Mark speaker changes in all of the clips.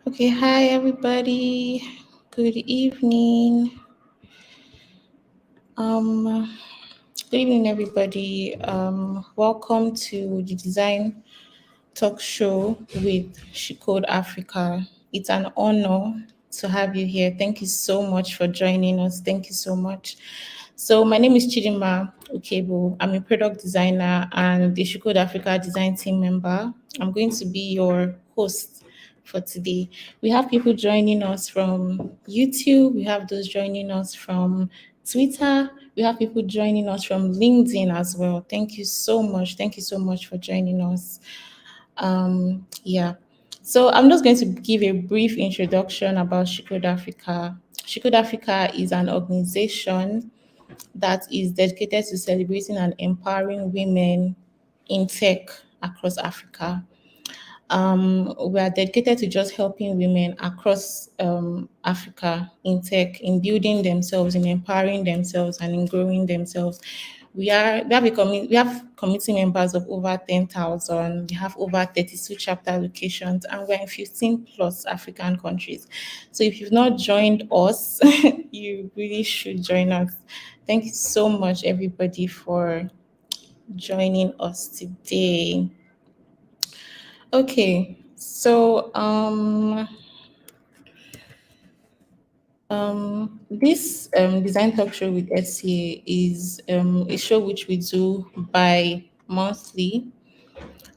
Speaker 1: Okay, hi everybody. Good evening. Um, Good evening, everybody. Welcome to the Design Talk Show with She Code Africa. It's an honor to have you here. Thank you so much for joining us. Thank you so much. So my name is Chidinma Ukaegbu. I'm a product designer and the She Code Africa design team member. I'm going to be your host for today. We have people joining us from YouTube. We have those joining us from Twitter. We have people joining us from LinkedIn as well. Thank you so much. Thank you so much for joining us. Yeah. So I'm just going to give a brief introduction about Shikod Africa. Shikod Africa is an organization that is dedicated to celebrating and empowering women in tech across Africa. We are dedicated to just helping women across Africa in tech, in building themselves, in empowering themselves, and in growing themselves. We have committee members of over 10,000. We have over 32 chapter locations, and we're in 15 plus African countries. So if you've not joined us, you really should join us. Thank you so much, everybody, for joining us today. Okay, so this design talk show with SCA is a show which we do by monthly.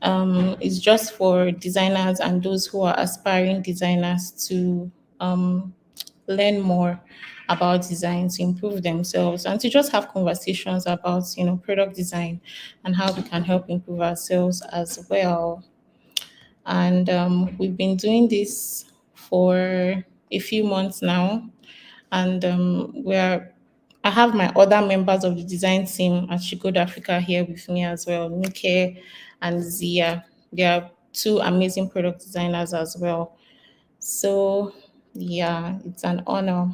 Speaker 1: It's just for designers and those who are aspiring designers to learn more about design, to improve themselves, and to just have conversations about product design and how we can help improve ourselves as well. And we've been doing this for a few months now, and I have my other members of the design team at Shikod Africa here with me as well, Nike and Zia. They are two amazing product designers as well. So yeah, it's an honor.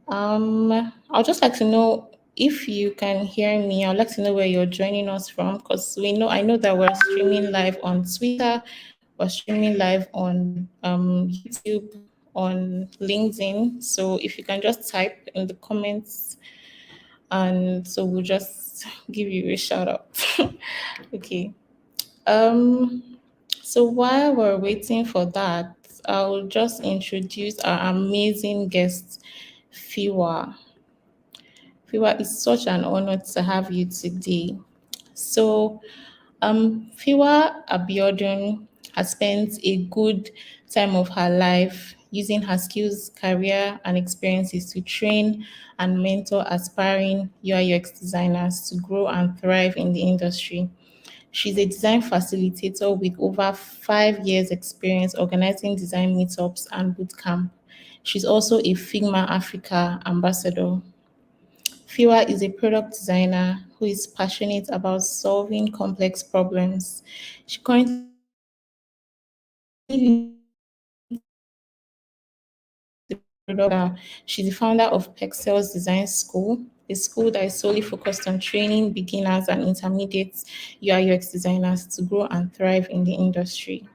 Speaker 1: I'd just like to know if you can hear me. I'd like to know where you're joining us from, because I know that we're streaming live on Twitter, we're streaming live on YouTube, on LinkedIn. So if you can just type in the comments, and so we'll just give you a shout out. Okay. Um. So while we're waiting for that, I'll just introduce our amazing guest, Fiwa. Fiwa, it's such an honor to have you today. So, Fiwa Abiodun has spent a good time of her life using her skills, career, and experiences to train and mentor aspiring UI/UX designers to grow and thrive in the industry. She's a design facilitator with over 5 years experience organizing design meetups and bootcamp. She's also a Figma Africa ambassador. Fiwa is a product designer who is passionate about solving complex problems. She currently leads the product she's the founder of Perxels Design School, a school that is solely focused on training beginners and intermediate UI/UX designers to grow and thrive in the industry.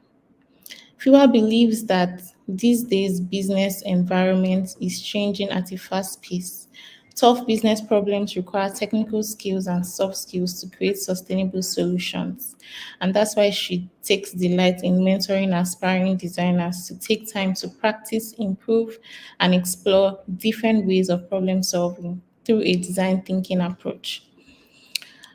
Speaker 1: Fiwa believes that these days business environment is changing at a fast pace. Tough business problems require technical skills and soft skills to create sustainable solutions. And that's why she takes delight in mentoring aspiring designers to take time to practice, improve, and explore different ways of problem solving through a design thinking approach.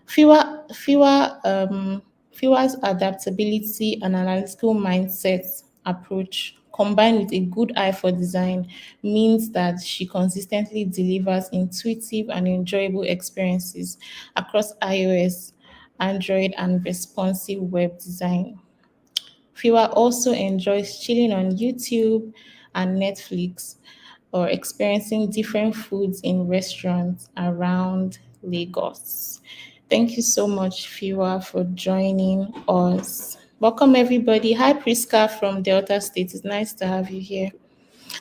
Speaker 1: Fiwa, Fiwa, um, Fiwa's adaptability and analytical mindset approach, combined with a good eye for design, means that she consistently delivers intuitive and enjoyable experiences across iOS, Android, and responsive web design. Fiwa also enjoys chilling on YouTube and Netflix or experiencing different foods in restaurants around Lagos. Thank you so much, Fiwa, for joining us. Welcome, everybody. Hi, Priska from Delta State. It's nice to have you here.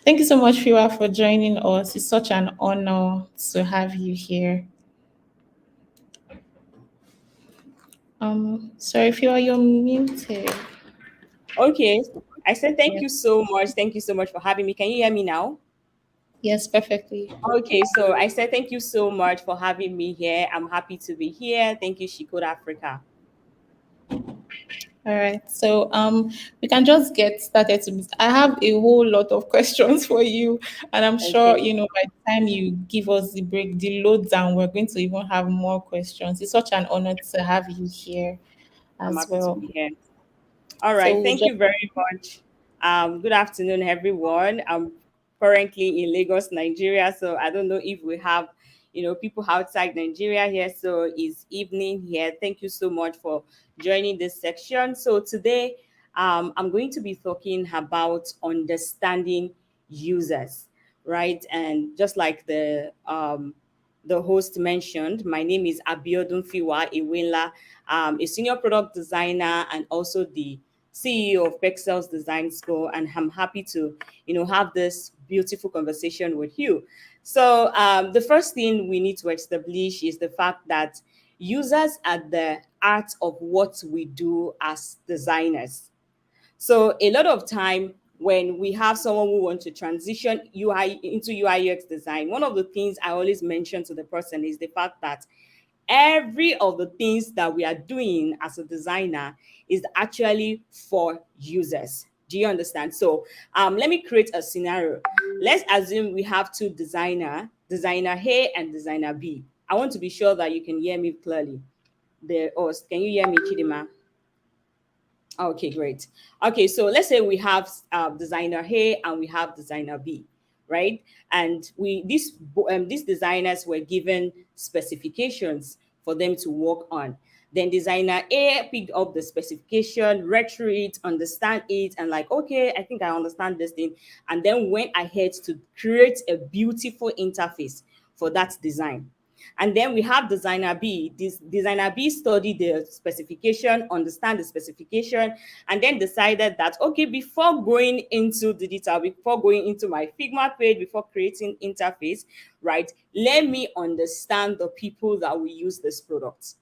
Speaker 1: Thank you so much, Fiwa, for joining us. It's such an honor to have you here. Sorry, Fiwa, you're muted.
Speaker 2: Okay. I said thank
Speaker 1: Yes.
Speaker 2: you so much. Thank you so much for having me. Can you hear me now?
Speaker 1: Yes, perfectly.
Speaker 2: Okay, so I said thank you so much for having me here. I'm happy to be here. Thank you, Shikod Africa.
Speaker 1: All right. So we can just get started I have a whole lot of questions for you, and I'm sure
Speaker 2: Okay,
Speaker 1: by the time you give us the lowdown, we're going to even have more questions. It's such an honor to have you here
Speaker 2: I'm
Speaker 1: as
Speaker 2: happy to
Speaker 1: well.
Speaker 2: be here. All
Speaker 1: So
Speaker 2: right,
Speaker 1: we'll
Speaker 2: thank
Speaker 1: just
Speaker 2: you very much. Good afternoon, everyone. I'm currently in Lagos, Nigeria, so I don't know if we have, people outside Nigeria here. So it's evening here. Thank you so much for joining this section. So today, I'm going to be talking about understanding users, right? And just like the host mentioned, my name is Abiodun Fiwa Iwinla, a senior product designer and also the CEO of Perxels Design School, and I'm happy to, have this beautiful conversation with you. So the first thing we need to establish is the fact that users are the art of what we do as designers. So a lot of time when we have someone who wants to transition UI into UI UX design, one of the things I always mention to the person is the fact that every of the things that we are doing as a designer is actually for users. Do you understand? So let me create a scenario. Let's assume we have two designer A and designer B. I want to be sure that you can hear me clearly. Can you hear me, Chidinma? Okay, great. Okay, so let's say we have designer A and we have designer B, right? And these designers were given specifications for them to work on. Then designer A picked up the specification, read through it, understand it, and like, okay, I think I understand this thing, and then went ahead to create a beautiful interface for that design. And then we have designer B. This designer B studied the specification, understand the specification, and then decided that, okay, before going into digital, before going into my Figma page, before creating interface, right, let me understand the people that will use this product.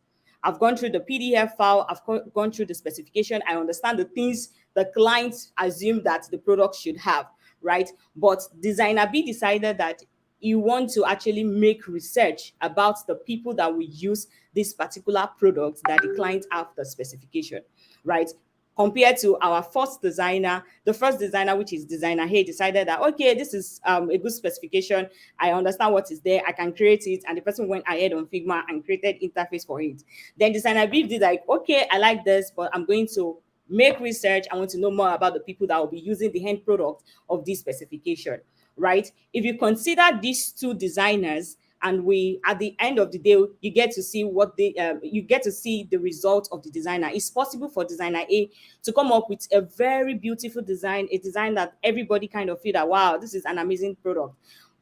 Speaker 2: I've gone through the PDF file, gone through the specification, I understand the things the clients assume that the product should have, right? But designer B decided that you want to actually make research about the people that will use this particular product that the client have the specification, right? Compared to our first designer, the first designer, which is designer A, decided that, okay, this is a good specification. I understand what is there. I can create it. And the person went ahead on Figma and created interface for it. Then designer B did like, okay, I like this, but I'm going to make research. I want to know more about the people that will be using the end product of this specification, right? If you consider these two designers, and we at the end of the day you get to see you get to see the result of the designer. It's possible for designer A to come up with a very beautiful design, a design that everybody kind of feel that, wow, this is an amazing product.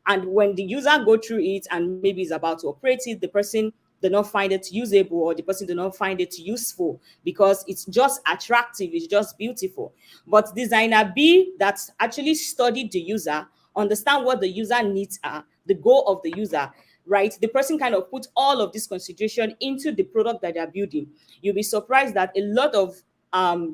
Speaker 2: And when the user go through it and maybe is about to operate it, the person do not find it usable, or the person do not find it useful because it's just attractive, it's just beautiful. But designer B that actually studied the user, understand what the user needs are, the goal of the user, right? The person kind of put all of this consideration into the product that they're building. You'll be surprised that a lot of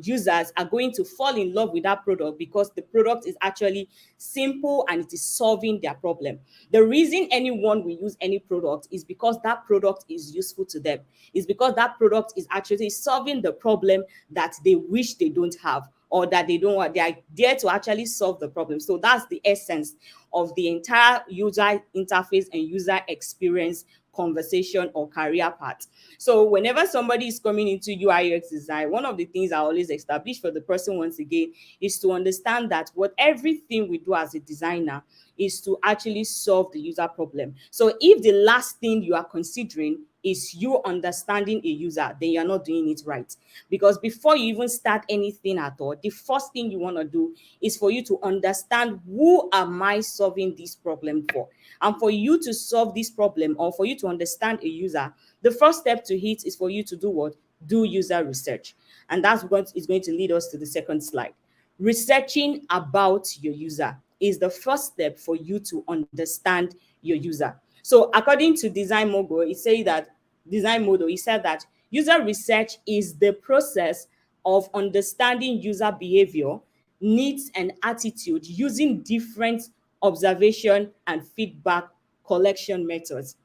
Speaker 2: users are going to fall in love with that product because the product is actually simple and it is solving their problem. The reason anyone will use any product is because that product is useful to them. It's because that product is actually solving the problem that they wish they don't have, or that they don't want. They are there to actually solve the problem. So that's the essence of the entire user interface and user experience conversation or career path. So whenever somebody is coming into UI UX design, one of the things I always establish for the person once again is to understand that what everything we do as a designer is to actually solve the user problem. So if the last thing you are considering is you understanding a user, then you're not doing it right. Because before you even start anything at all, the first thing you want to do is for you to understand, who am I solving this problem for? And for you to solve this problem, or for you to understand a user, the first step to it is for you to do what? Do user research. And that's what is going to lead us to the second slide. Researching about your user is the first step for you to understand your user. So according to Design Model, he said that user research is the process of understanding user behavior, needs and attitude using different observation and feedback collection methods.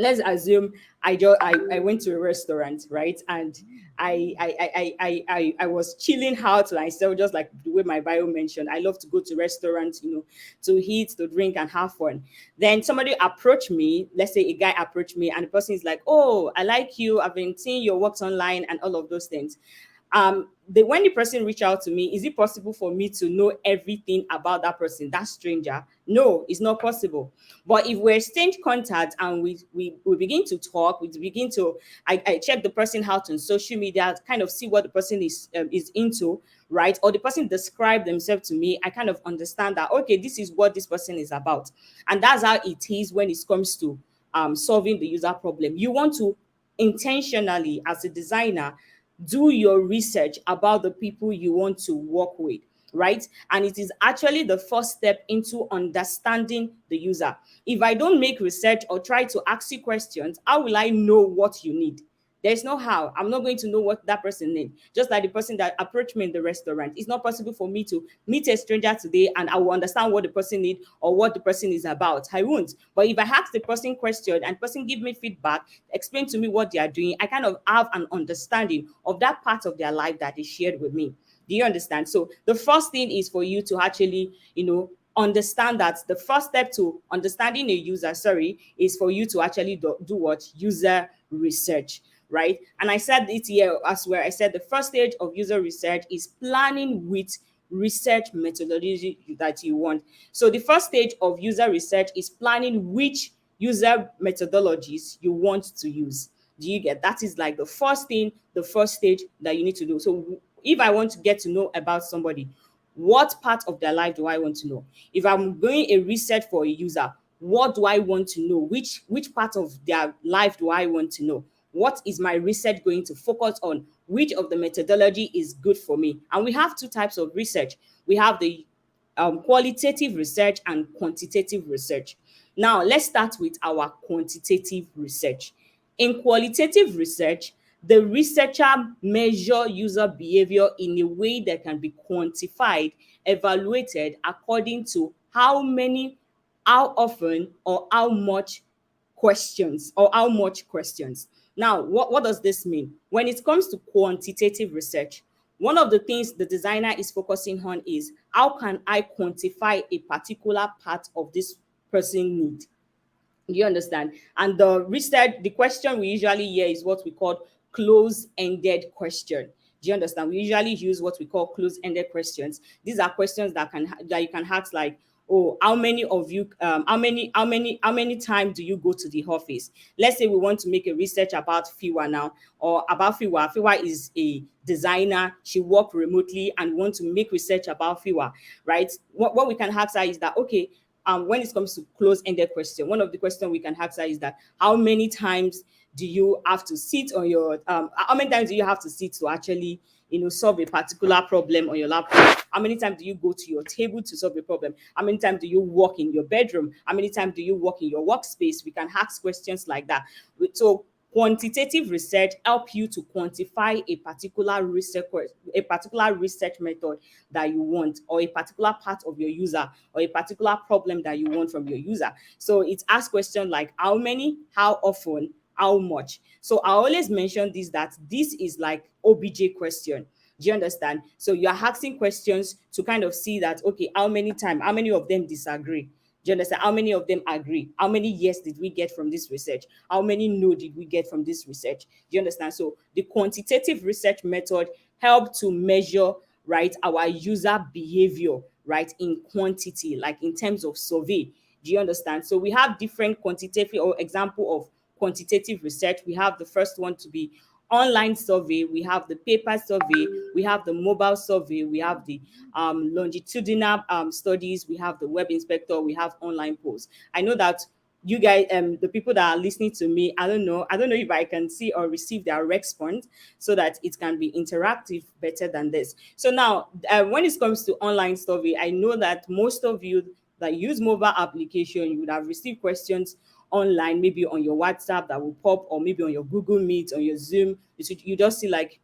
Speaker 2: Let's assume I went to a restaurant, right? And I was chilling out myself, just like the way my bio mentioned. I love to go to restaurants, to eat, to drink, and have fun. Then somebody approached me, let's say a guy approached me, and the person is like, "Oh, I like you. I've been seeing your works online and all of those things." When the person reach out to me, is it possible for me to know everything about that person, that stranger? No, it's not possible. But if we exchange contact and we begin to talk, we begin to I check the person out on social media, kind of see what the person is into, right? Or the person describe themselves to me, I kind of understand that, okay, this is what this person is about. And that's how it is when it comes to solving the user problem. You want to intentionally, as a designer, do your research about the people you want to work with, right? And it is actually the first step into understanding the user. If I don't make research or try to ask you questions, how will I know what you need? There's no how. I'm not going to know what that person needs. Just like the person that approached me in the restaurant. It's not possible for me to meet a stranger today and I will understand what the person needs or what the person is about. I won't. But if I ask the person question and the person give me feedback, explain to me what they are doing, I kind of have an understanding of that part of their life that is shared with me. Do you understand? So the first thing is for you to actually, understand that the first step to understanding a user, is for you to actually do what? User research, right? And I said it here as well. I said the first stage of user research is planning with research methodology that you want. So the first stage of user research is planning which user methodologies you want to use. Do you get that? Is like the first thing, the first stage that you need to do. So if I want to get to know about somebody, what part of their life do I want to know? If I'm doing a research for a user, what do I want to know? Which part of their life do I want to know? What is my research going to focus on? Which of the methodology is good for me? And we have two types of research. We have the qualitative research and quantitative research. Now, let's start with our quantitative research. In qualitative research, the researcher measure user behavior in a way that can be quantified, evaluated according to how many, how often, or how much questions. Now, what does this mean? When it comes to quantitative research, one of the things the designer is focusing on is how can I quantify a particular part of this person need? You understand? And the question we usually hear is what we call close-ended question. Do you understand? We usually use what we call close-ended questions. These are questions that you can ask, like, oh, how many of you how many times do you go to the office? Let's say we want to make a research about Fiwa now, or about Fiwa. Fiwa is a designer. She works remotely and we want to make research about Fiwa, right? What we can ask her is that, okay, when it comes to close-ended question, one of the questions we can ask her is that how many times do you have to sit on your how many times do you have to sit to actually solve a particular problem on your laptop? How many times do you go to your table to solve a problem? How many times do you walk in your bedroom? How many times do you walk in your workspace? We can ask questions like that. So quantitative research help you to quantify a particular research method that you want, or a particular part of your user, or a particular problem that you want from your user. So it asks questions like how many, how often, how much. So I always mention this, that this is like OBJ question. Do you understand? So you are asking questions to kind of see that, okay, how many of them disagree? Do you understand? How many of them agree? How many yes did we get from this research? How many no did we get from this research? Do you understand? So the quantitative research method help to measure, right, our user behavior, right, in quantity, like in terms of survey. Do you understand? So we have different quantitative or example of quantitative research. We have the first one to be online survey, we have the paper survey, we have the mobile survey, we have the longitudinal studies, we have the web inspector, we have online polls. I know that you guys, the people that are listening to me, I don't know if I can see or receive their response so that it can be interactive better than this. So now, when it comes to online survey, I know that most of you that use mobile application, you would have received questions online, maybe on your WhatsApp that will pop, or maybe on your Google Meet, on your Zoom. You just see like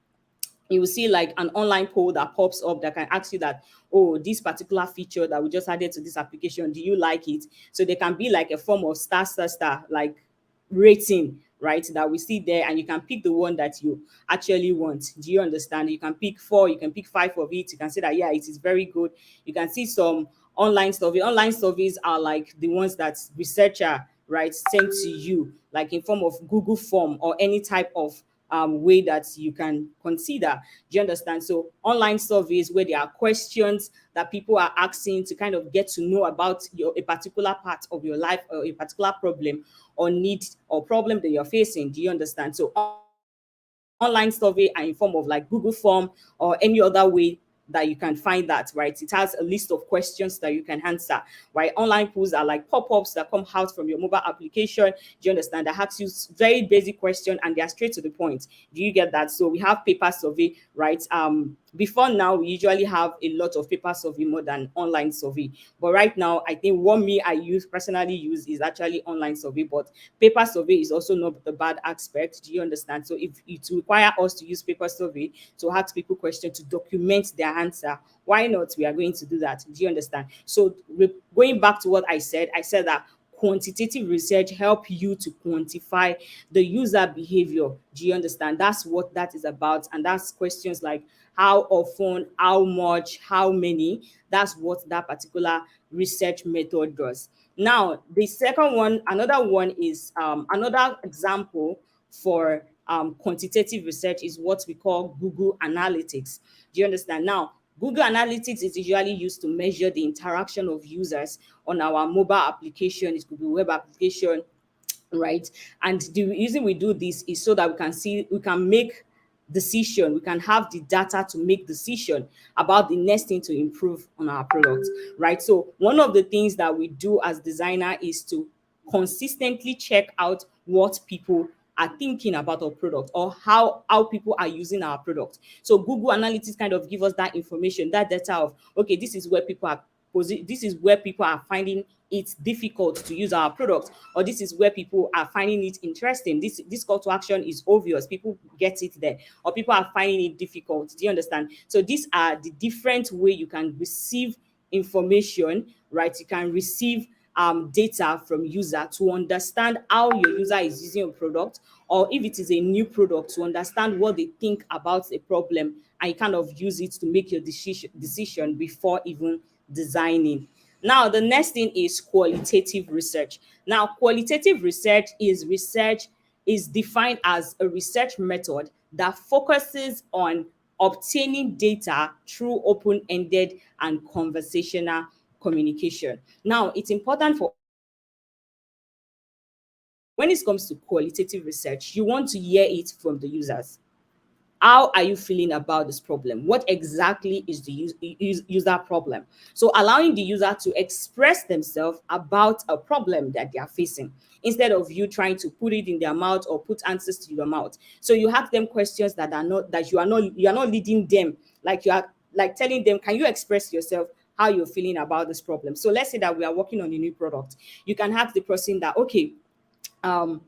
Speaker 2: you will see like an online poll that pops up that can ask you that, oh, this particular feature that we just added to this application, do you like it? So there can be like a form of star star star like rating, right, that we see there, and you can pick the one that you actually want. Do you understand? You can pick four, you can pick five of it. You can say that, yeah, it is very good. You can see some online surveys are like the ones that researcher, right, sent to you like in form of Google form or any type of way that you can consider. Do you understand? So online surveys where there are questions that people are asking to kind of get to know about a particular part of your life or a particular problem or need or problem that you're facing. Do you understand? So online survey are in form of like Google form or any other way that you can find that, right? It has a list of questions that you can answer, right? Online polls are like pop-ups that come out from your mobile application. Do you understand? That asks you very basic question and they are straight to the point. Do you get that? So we have paper survey, right? Before now, we usually have a lot of paper survey more than online survey. But right now, I think what me I use personally use is actually online survey. But paper survey is also not the bad aspect. Do you understand? So if it require us to use paper survey to ask people questions to document their answer, why not? We are going to do that. Do you understand? So going back to what I said that quantitative research help you to quantify the user behavior. Do you understand? That's what that is about. And that's questions like how often, how much, how many. That's what that particular research method does. Now, the second one, another one is another example for quantitative research is what we call Google Analytics. Do you understand? Now, Google Analytics is usually used to measure the interaction of users on our mobile application. It could be web application, right? And the reason we do this is so that we can make decision, we can have the data to make decision about the next thing to improve on our product, right? So one of the things that we do as designer is to consistently check out what people are thinking about our product or how people are using our product. So Google Analytics kind of give us that information, that data of, okay, this is where people are this is where people are finding it difficult to use our product, or this is where people are finding it interesting. This call to action is obvious, people get it there, or people are finding it difficult. Do you understand? So these are the different way you can receive information, right? You can receive data from user to understand how your user is using your product, or if it is a new product, to understand what they think about a problem, and you kind of use it to make your decision before even designing. Now, the next thing is qualitative research. Now, qualitative research is defined as a research method that focuses on obtaining data through open-ended and conversational communication. Now, it's important for us to understand that when it comes to qualitative research, you want to hear it from the users. How are you feeling about this problem? What exactly is the user problem? So allowing the user to express themselves about a problem that they are facing, instead of you trying to put it in their mouth or put answers to your mouth. So you ask them questions that are not, that you are not leading them, like you are like telling them, can you express yourself how you're feeling about this problem? So let's say that we are working on a new product. You can ask the person that, okay, um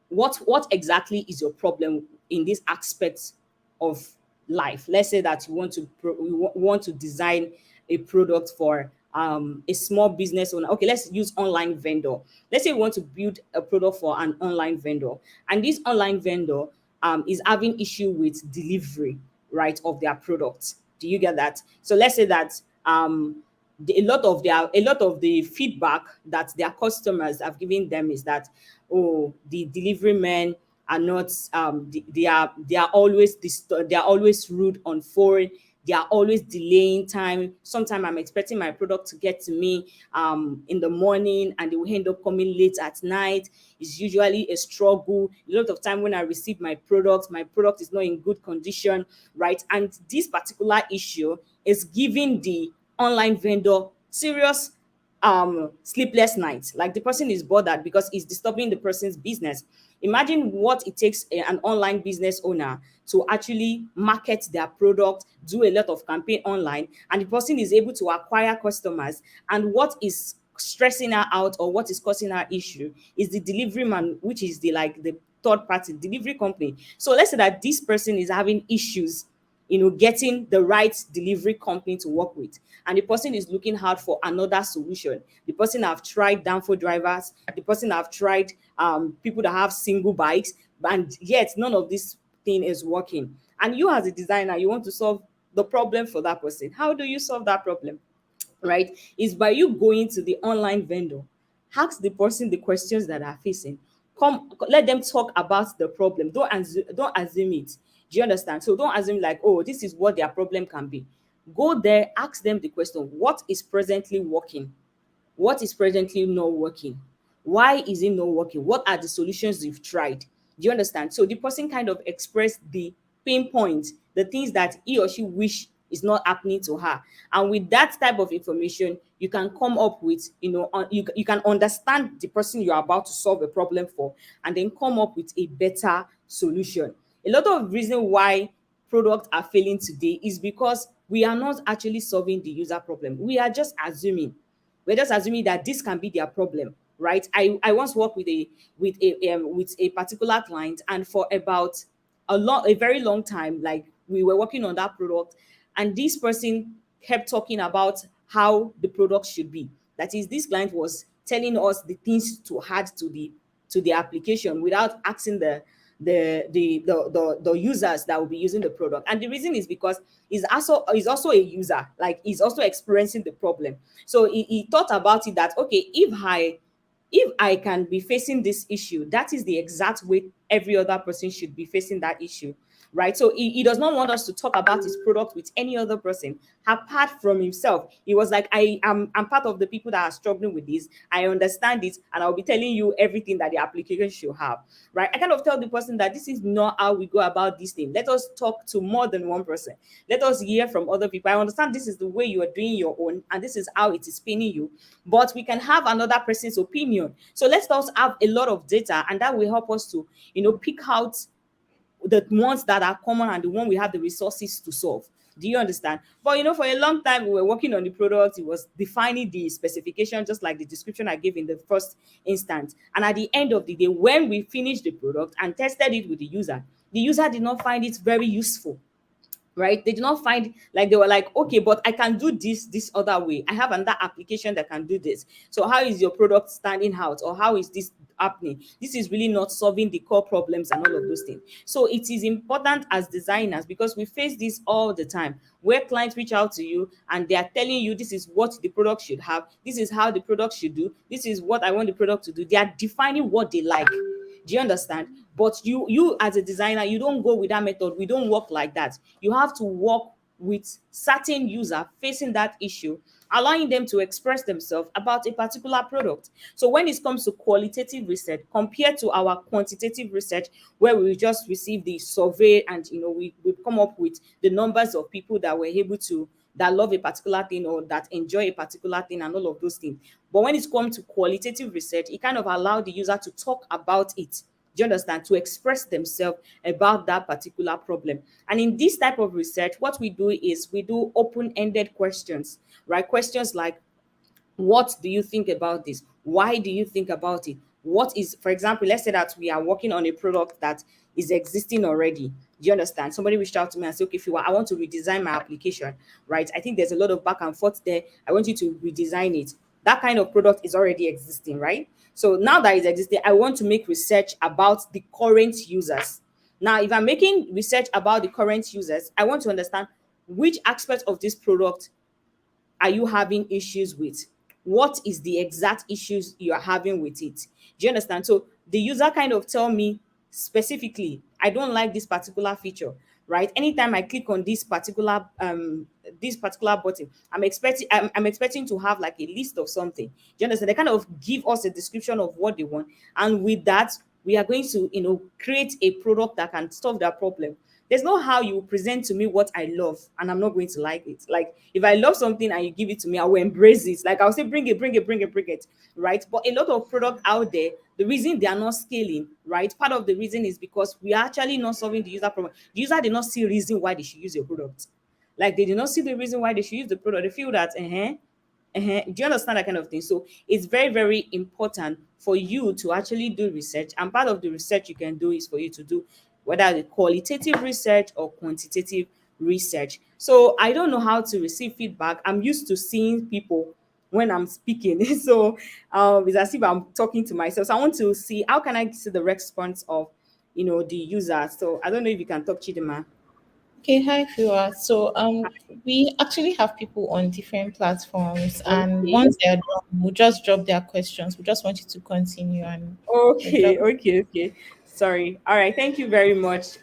Speaker 2: what exactly is your problem in this aspect of life? Let's say that you want to want to design a product for a small business owner. Okay, let's use online vendor. Let's say you want to build a product for an online vendor, and this online vendor is having issue with delivery, right, of their product. Do you get that? So let's say that a lot of the feedback that their customers have given them is that, oh, the delivery men are not they are always they are always rude on phone, they are always delaying time. Sometimes I'm expecting my product to get to me in the morning and they will end up coming late at night. It's usually a struggle. A lot of time when I receive my product is not in good condition, right? And this particular issue is giving the online vendor serious sleepless nights. Like the person is bothered because it's disturbing the person's business. Imagine what it takes an online business owner to actually market their product, do a lot of campaign online, and the person is able to acquire customers. And what is stressing her out or what is causing her issue is the delivery man, which is the third party delivery company. So let's say that this person is having issues getting the right delivery company to work with, and the person is looking hard for another solution. The person have tried downfall drivers, the person have tried people that have single bikes, and yet none of this thing is working. And you as a designer, you want to solve the problem for that person. How do you solve that problem? Right? Is by you going to the online vendor, ask the person the questions that are facing, come let them talk about the problem. Don't assume it. Do you understand? So don't assume like, oh, this is what their problem can be. Go there, ask them the question, what is presently working, what is presently not working, why is it not working, what are the solutions you've tried. Do you understand? So the person kind of expressed the pain points, the things that he or she wish is not happening to her. And with that type of information, you can come up with, you can understand the person you're about to solve a problem for, and then come up with a better solution. A lot of reason why products are failing today is because we are not actually solving the user problem. We are just assuming, that this can be their problem, right? I once worked with a particular client, and for about a very long time, like we were working on that product, and this person kept talking about how the product should be. That is, this client was telling us the things to add to the application without asking the users that will be using the product. And the reason is because he's also a user, like he's also experiencing the problem. So he thought about it that, okay, if I can be facing this issue, that is the exact way every other person should be facing that issue, right? So he does not want us to talk about his product with any other person apart from himself. He was like, I'm part of the people that are struggling with this. I understand it, and I'll be telling you everything that the application should have, right? I kind of tell the person that this is not how we go about this thing. Let us talk to more than one person. Let us hear from other people. I understand this is the way you are doing your own, and this is how it is paining you, but we can have another person's opinion. So let's also have a lot of data, and that will help us to, pick out the ones that are common and the one we have the resources to solve. Do you understand? But for a long time we were working on the product. It was defining the specification, just like the description I gave in the first instance. And at the end of the day, when we finished the product and tested it with the user did not find it very useful, right? They did not find, like, they were like, okay, but I can do this other way. I have another application that can do this. So how is your product standing out, or how is this happening? This is really not solving the core problems and all of those things. So it is important as designers, because we face this all the time, where clients reach out to you and they are telling you, this is what the product should have, this is how the product should do, this is what I want the product to do. They are defining what they like. Do you understand? But you as a designer, you don't go with that method. We don't work like that. You have to work with certain user facing that issue, allowing them to express themselves about a particular product. So when it comes to qualitative research compared to our quantitative research, where we just receive the survey and we come up with the numbers of people that were able to, that love a particular thing or that enjoy a particular thing and all of those things. But when it comes to qualitative research, it kind of allows the user to talk about it. Do you understand? To express themselves about that particular problem. And in this type of research, what we do is we do open-ended questions, right? Questions like, what do you think about this? Why do you think about it? What is, for example, let's say that we are working on a product that is existing already. Do you understand? Somebody reached out to me and said, okay, Fiwa, I want to redesign my application, right? I think there's a lot of back and forth there. I want you to redesign it. That kind of product is already existing, right? So now that it's existing, I want to make research about the current users. Now, if I'm making research about the current users, I want to understand which aspect of this product are you having issues with? What is the exact issues you're having with it? Do you understand? So the user kind of tell me specifically, I don't like this particular feature, right? Anytime I click on this particular button, I'm expecting to have like a list of something. Do you understand? They kind of give us a description of what they want, and with that, we are going to create a product that can solve that problem. There's no how you present to me what I love and I'm not going to like it. Like, if I love something and you give it to me, I will embrace it. Like, I'll say, bring it, bring it, bring it, bring it, right? But a lot of product out there, the reason they are not scaling, right? Part of the reason is because we are actually not solving the user problem. The user did not see reason why they should use your product. Like, they did not see the reason why they should use the product. They feel that, do you understand that kind of thing? So it's very, very important for you to actually do research. And part of the research you can do is for you to do whether the qualitative research or quantitative research. So I don't know how to receive feedback. I'm used to seeing people when I'm speaking. So it's as if I'm talking to myself. So I want to see how can I see the response of the user. So I don't know if you can talk, Chidima.
Speaker 1: Okay, hi Fiwa. So we actually have people on different platforms, and
Speaker 2: Okay.
Speaker 1: once they're done, we'll just drop their questions. We just want you to continue, and we'll drop.
Speaker 2: Okay, okay, okay. Sorry. All right. Thank you very much.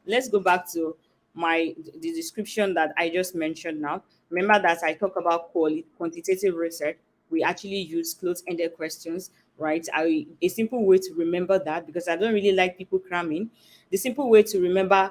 Speaker 2: Let's go back to the description that I just mentioned now. Remember that I talk about quantitative research. We actually use closed-ended questions, right? A simple way to remember that, because I don't really like people cramming. The simple way to remember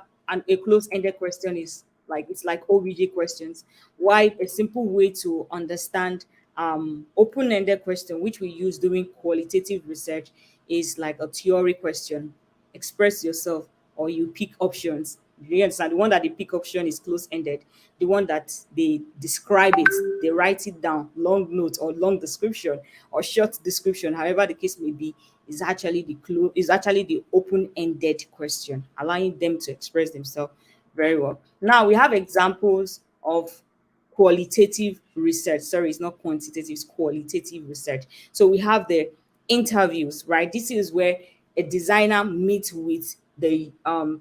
Speaker 2: a closed-ended question is like it's like OBJ questions. Why a simple way to understand open-ended question, which we use during qualitative research, is like a theory question. Express yourself, or you pick options. You understand? The one that they pick option is close-ended. The one that they describe it, they write it down, long note or long description or short description, however the case may be, is actually the open-ended question, allowing them to express themselves very well. Now we have examples of qualitative research. Sorry, it's not quantitative, it's qualitative research. So we have the interviews, right? This is where a designer meets with the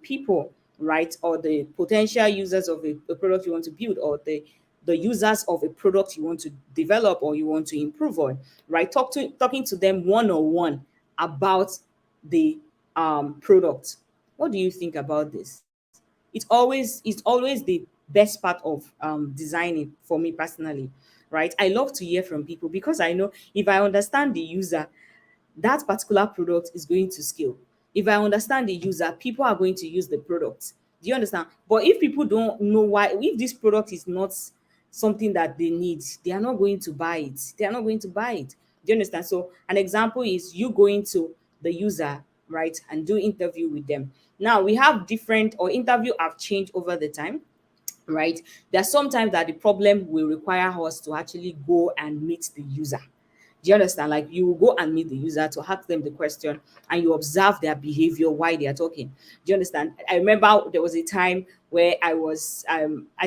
Speaker 2: people, right, or the potential users of a product you want to build, or the users of a product you want to develop or you want to improve on, right? Talking to them one on one about the product. What do you think about this? It's always the best part of designing for me personally, right? I love to hear from people because I know if I understand the user, that particular product is going to scale. If I understand the user, people are going to use the product. Do you understand? But if people don't know why, if this product is not something that they need, they are not going to buy it. They are not going to buy it. Do you understand? So an example is you going to the user, right, and do interview with them. Now we have different or interview have changed over the time, right? There are sometimes that the problem will require us to actually go and meet the user. Do you understand? Like you will go and meet the user to ask them the question and you observe their behavior while they are talking. Do you understand? I remember there was a time where I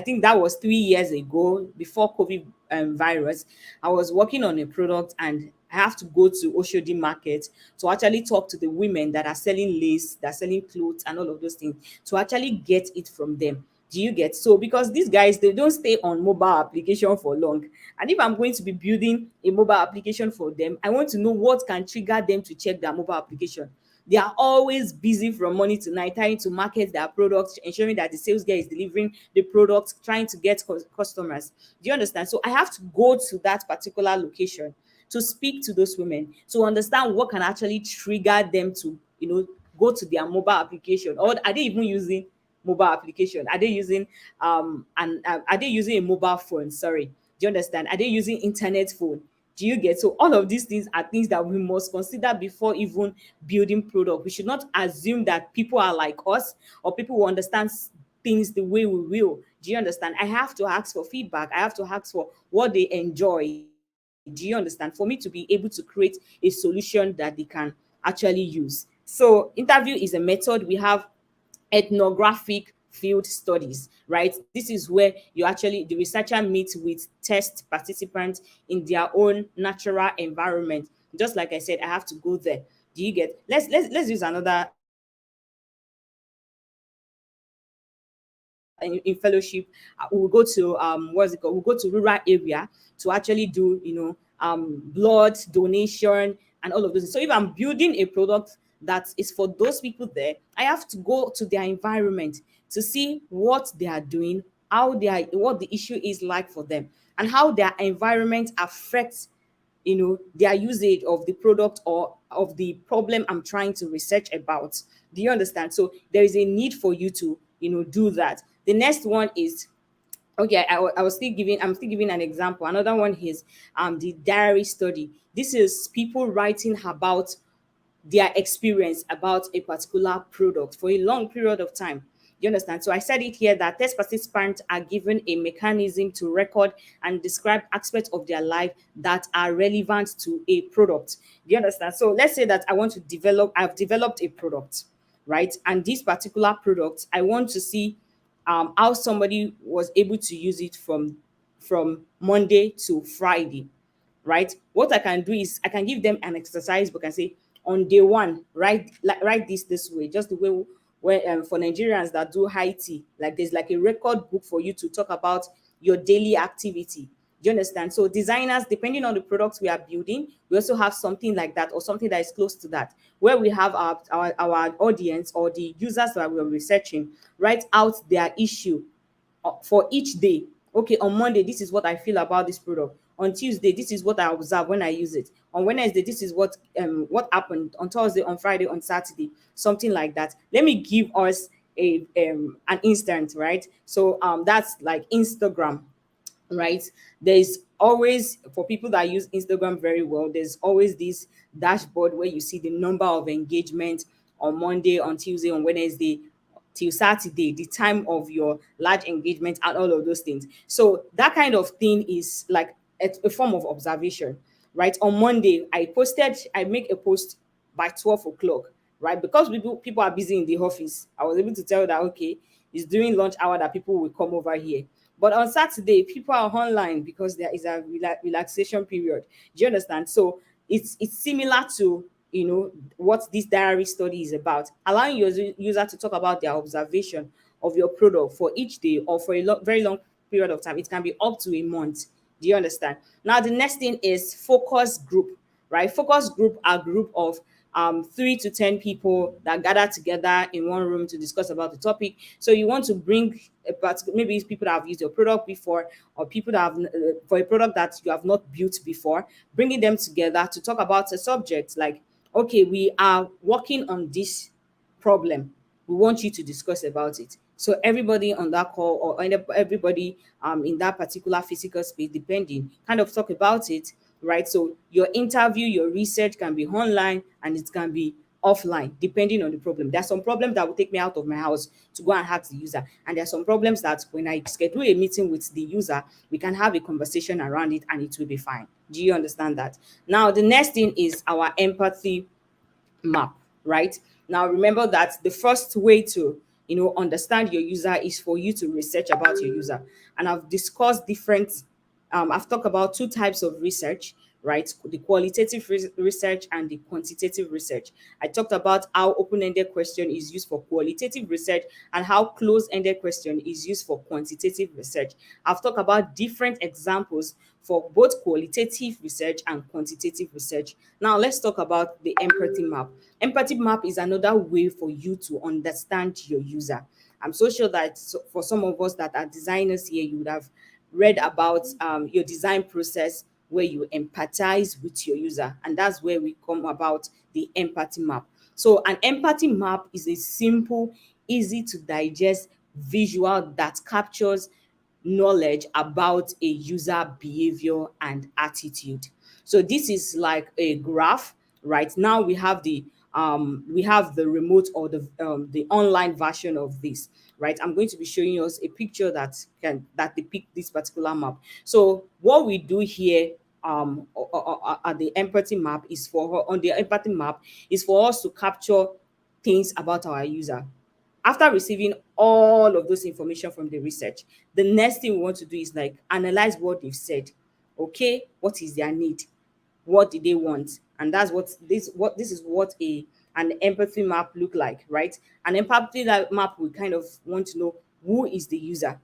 Speaker 2: think that was 3 years ago before COVID virus. I was working on a product and I have to go to Oshodi market to actually talk to the women that are selling lace, that are selling clothes and all of those things, to actually get it from them. Do you get? So because these guys, they don't stay on mobile application for long, and if I'm going to be building a mobile application for them, I want to know what can trigger them to check their mobile application. They are always busy from morning to night trying to market their products, ensuring that the sales guy is delivering the products, trying to get customers. Do you understand? So I have to go to that particular location to speak to those women to understand what can actually trigger them to, go to their mobile application. Or are they even using mobile application? Are they using and are they using a mobile phone? Sorry. Do you understand? Are they using internet phone? Do you get? So all of these things are things that we must consider before even building product. We should not assume that people are like us or people will understand things the way we will. Do you understand? I have to ask for feedback. I have to ask for what they enjoy. Do you understand? For me to be able to create a solution that they can actually use. So interview is a method. We have ethnographic field studies, right? This is where the researcher meets with test participants in their own natural environment. Just like I said, I have to go there. Do you get? Let's use another example. In fellowship, we'll go to what's it called? We'll go to rural area to actually do blood donation and all of those. So if I'm building a product that is for those people there, I have to go to their environment to see what they are doing, what the issue is like for them, and how their environment affects their usage of the product or of the problem I'm trying to research about. Do you understand? So there is a need for you to do that. The next one is, okay, I'm still giving an example. Another one is the diary study. This is people writing about their experience about a particular product for a long period of time. You understand? So I said it here that test participants are given a mechanism to record and describe aspects of their life that are relevant to a product. Do you understand? So let's say that I've developed a product, right? And this particular product, I want to see how somebody was able to use it from Monday to Friday, right? What I can do is I can give them an exercise book and say, on day one, write this way, just the way where for Nigerians that do high tea, like there's like a record book for you to talk about your daily activity. Do you understand? So designers, depending on the products we are building, we also have something like that or something that is close to that, where we have our audience or the users that we're researching write out their issue for each day. Okay, on Monday, this is what I feel about this product. On Tuesday, this is what I observe when I use it. On Wednesday, this is what happened. On Thursday, on Friday, on Saturday, something like that. Let me give us a an instant, right? So that's like Instagram, right? There's always, for people that use Instagram very well, there's always this dashboard where you see the number of engagement on Monday, on Tuesday, on Wednesday till Saturday, the time of your large engagement and all of those things. So that kind of thing is like a form of observation, right? On Monday, I make a post by 12 o'clock, right? Because people are busy in the office, I was able to tell that, okay, it's during lunch hour that people will come over here. But on Saturday, people are online because there is a relaxation period. Do you understand? So it's similar to, what this diary study is about, allowing your user to talk about their observation of your product for each day or for a very long period of time. It can be up to a month. Do you understand? Now the next thing is focus group, right? Focus group are a group of 3 to 10 people that gather together in one room to discuss about the topic. So you want to bring maybe it's people that have used your product before, or people that have for a product that you have not built before, bringing them together to talk about a subject like, okay, we are working on this problem, we want you to discuss about it. So everybody on that call, or everybody in that particular physical space, depending, kind of talk about it, right? So your interview, your research can be online and it can be offline, depending on the problem. There are some problems that will take me out of my house to go and ask the user, and there are some problems that when I schedule a meeting with the user, we can have a conversation around it and it will be fine. Do you understand that? Now the next thing is our empathy map, right? Now remember that the first way to, understand your user is for you to research about your user. And I've discussed different I've talked about two types of research, right? The qualitative research and the quantitative research. I talked about how open-ended question is used for qualitative research and how close-ended question is used for quantitative research. I've talked about different examples for both qualitative research and quantitative research. Now let's talk about the empathy map. Empathy map is another way for you to understand your user. I'm so sure that for some of us that are designers here, you would have read about your design process where you empathize with your user, and that's where we come about the empathy map. So an empathy map is a simple, easy to digest visual that captures knowledge about a user behavior and attitude. So this is like a graph. Right now we have the remote or the online version of this. Right, I'm going to be showing us a picture that depict this particular map. So what we do here at the empathy map is for us to capture things about our user. After receiving all of those information from the research, the next thing we want to do is like analyze what they've said. Okay, what is their need? What do they want? And that's what this is what a an empathy map look like, right? An empathy map, we kind of want to know who is the user,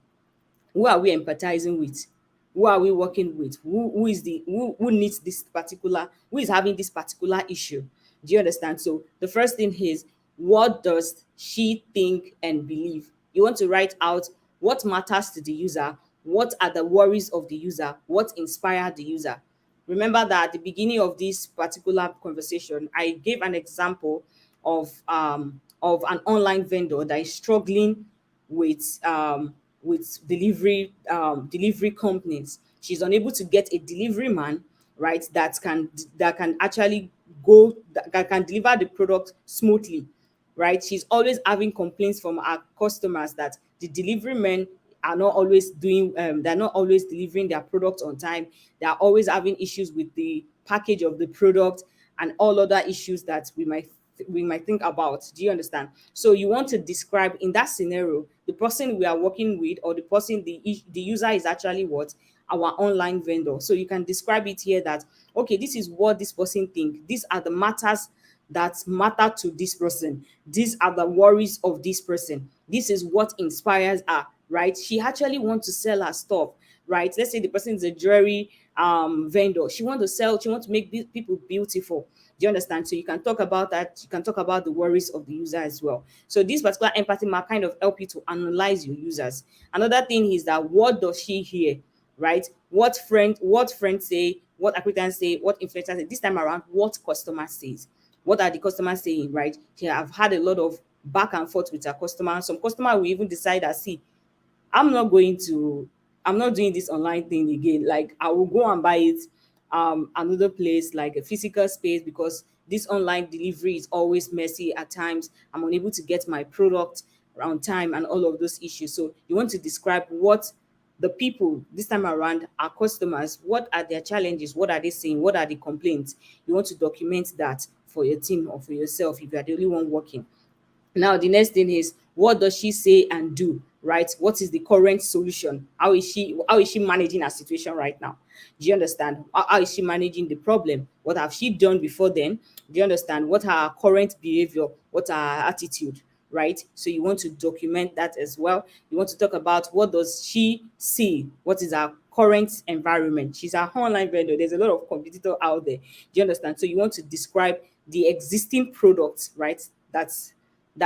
Speaker 2: who are we empathizing with, who are we working with, who needs this particular, who is having this particular issue. Do you understand? So the first thing is, what does she think and believe? You want to write out what matters to the user, what are the worries of the user, what inspired the user. Remember that at the beginning of this particular conversation, I gave an example of an online vendor that is struggling with delivery companies. She's unable to get a delivery man, right, that can actually that can deliver the product smoothly, right? She's always having complaints from our customers that the delivery men are not always they're not always delivering their product on time. They are always having issues with the package of the product and all other issues that we might think about. Do you understand? So you want to describe in that scenario the person we are working with, or the person, the user is actually what, our online vendor. So you can describe it here that, okay, this is what this person think, these are the matters that matter to this person, these are the worries of this person, this is what inspires her, right? She actually wants to sell her stuff, right? Let's say the person is a jewelry vendor. She want to sell, she want to make people beautiful. Do you understand? So you can talk about that. You can talk about the worries of the user as well. So this particular empathy map kind of help you to analyze your users. Another thing is that, what does she hear, right? What friends say, what acquaintance say, what influencers say. This time around, what customer says. What are the customers saying, right? Yeah, I've had a lot of back and forth with our customer. Some customer will even decide that, see, I'm not going to, I'm not doing this online thing again. Like, I will go and buy it another place, like a physical space, because this online delivery is always messy at times. I'm unable to get my product around time and all of those issues. So you want to describe what the people this time around, our customers, what are their challenges, what are they saying, what are the complaints. You want to document that for your team or for yourself if you are the only one working. Now, the next thing is, what does she say and do, right? What is the current solution? How is she managing her situation right now? Do you understand? How is she managing the problem? What have she done before then? Do you understand? What are her current behavior? What are her attitude? Right? So you want to document that as well. You want to talk about, what does she see? What is her current environment? She's an online vendor. There's a lot of competitor out there. Do you understand? So you want to describe the existing products, right?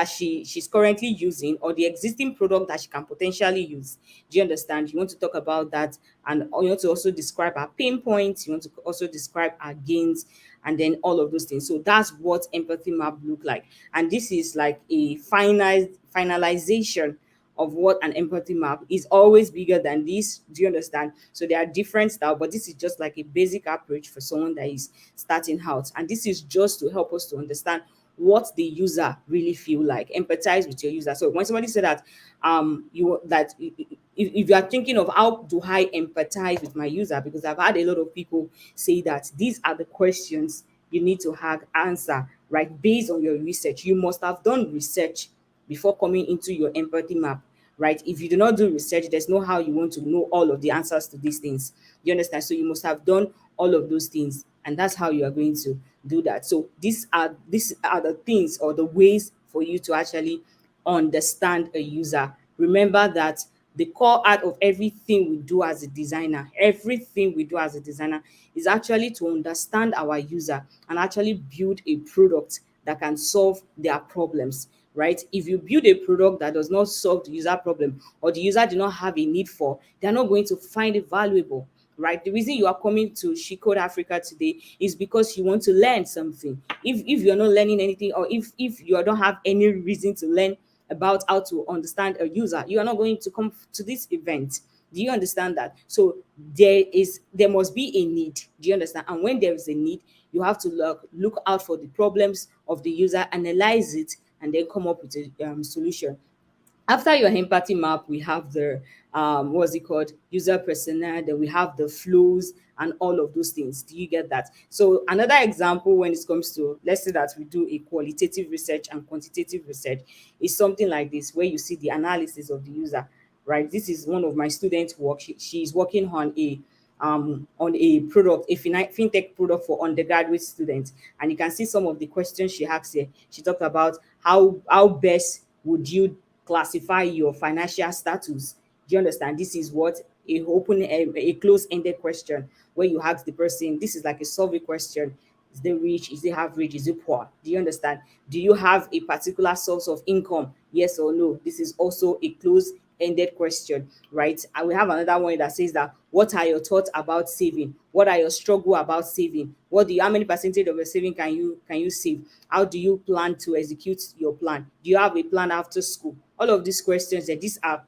Speaker 2: She's currently using, or the existing product that she can potentially use. Do you understand? You want to talk about that, and you want to also describe our pain points. You want to also describe our gains, and then all of those things. So that's what empathy map look like, and this is like a finalization of what an empathy map is. Always bigger than this. Do you understand? So there are different styles, but this is just like a basic approach for someone that is starting out, and this is just to help us to understand what the user really feel like. Empathize with your user. So when somebody said that, if you are thinking of, how do I empathize with my user, because I've had a lot of people say that these are the questions you need to have answer, right? Based on your research, you must have done research before coming into your empathy map, right? If you do not do research, there's no how you want to know all of the answers to these things. You understand? So you must have done all of those things, and that's how you are going to do that. So these are the things, or the ways for you to actually understand a user. Remember that the core art of everything we do as a designer, everything we do as a designer, is actually to understand our user and actually build a product that can solve their problems, right? If you build a product that does not solve the user problem, or the user do not have a need for, they're not going to find it valuable, right? The reason you are coming to She Code Africa today is because you want to learn something. If you're not learning anything, or if you don't have any reason to learn about how to understand a user, you are not going to come to this event. Do you understand that? So there must be a need. Do you understand? And when there is a need, you have to look out for the problems of the user, analyze it, and then come up with a solution. After your empathy map, we have the what's it called, user persona, then we have the flows and all of those things. Do you get that? So another example, when it comes to, let's say that we do a qualitative research and quantitative research, is something like this, where you see the analysis of the user, right? This is one of my students' work. She's working on a product, a fintech product for undergraduate students. And you can see some of the questions she asks here. She talked about how best would you classify your financial status. Do you understand? This is what a close-ended question, where you ask the person, this is like a survey question. Is they rich? Is they average? Is it poor? Do you understand? Do you have a particular source of income? Yes or no? This is also a close-ended question, right? And we have another one that says that, what are your thoughts about saving? What are your struggle about saving? How many percentage of your saving can you save? How do you plan to execute your plan? Do you have a plan after school? All of these questions, that these are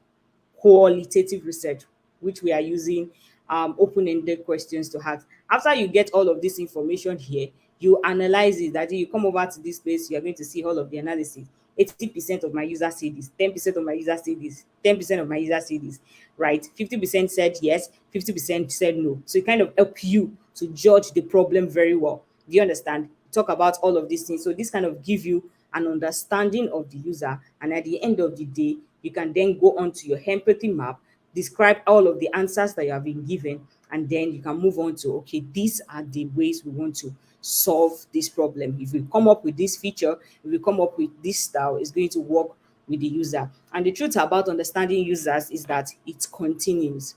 Speaker 2: qualitative research, which we are using open-ended questions to ask. After you get all of this information here, you analyze it. That you come over to this place, you are going to see all of the analysis. 80% of my users say this, 10% of my users say this, 10% of my users say this, right? 50% said yes, 50% said no. So it kind of help you to judge the problem very well. Do you understand? talk about all of these things. So this kind of give you an understanding of the user, and at the end of the day, you can then go on to your empathy map, describe all of the answers that you have been given, and then you can move on to, okay, these are the ways we want to solve this problem. If we come up with this feature, if we come up with this style, it's going to work with the user. And the truth about understanding users is that it continues.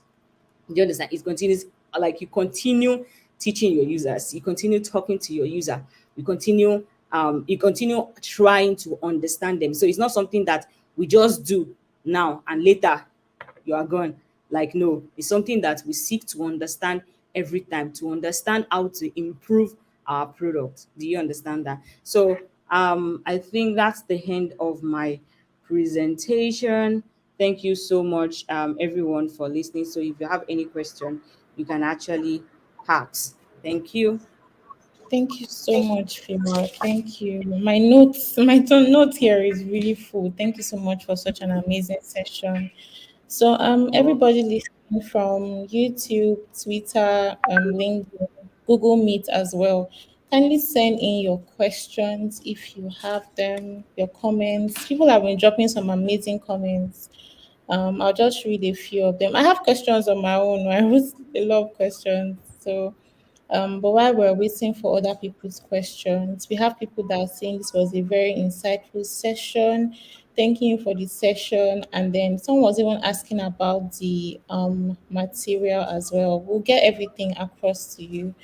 Speaker 2: Do you understand? It continues, like you continue teaching your users, you continue talking to your user, you continue trying to understand them. So it's not something that we just do now and later you are gone. Like, no, it's something that we seek to understand every time, to understand how to improve our product. Do you understand that? So I think that's the end of my presentation. Thank you so much, everyone, for listening. So if you have any question, you can actually ask. Thank you.
Speaker 1: Thank you so much, Fiwa. Thank you. My notes, my note here is really full. Thank you so much for such an amazing session. So,
Speaker 2: Oh,
Speaker 1: everybody listening from YouTube, Twitter, LinkedIn, Google Meet as well, kindly send in your questions if you have them, your comments. People have been dropping some amazing comments. I'll just read a few of them. I have questions on my own. I wrote a lot of questions. So, but while we're waiting for other people's questions, we have people that are saying this was a very insightful session. Thanking you for the session. And then someone was even asking about the material as well. We'll get everything across to you.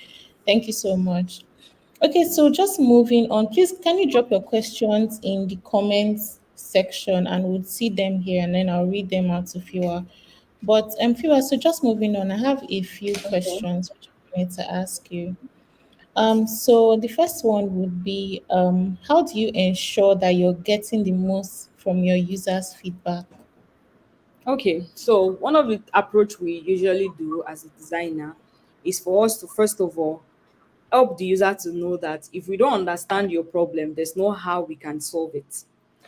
Speaker 1: Thank you so much. Okay, so just moving on, please can you drop your questions in the comments section and we'll see them here and then I'll read them out to Fiwa. But Fiwa, so just moving on, I have a few
Speaker 2: okay.
Speaker 1: questions which I wanted to ask you. So the first one would be how do you ensure that you're getting the most from your users' feedback?
Speaker 2: Okay, so one of the approach we usually do as a designer is for us to first of all help the user to know that if we don't understand your problem, there's no how we can solve it.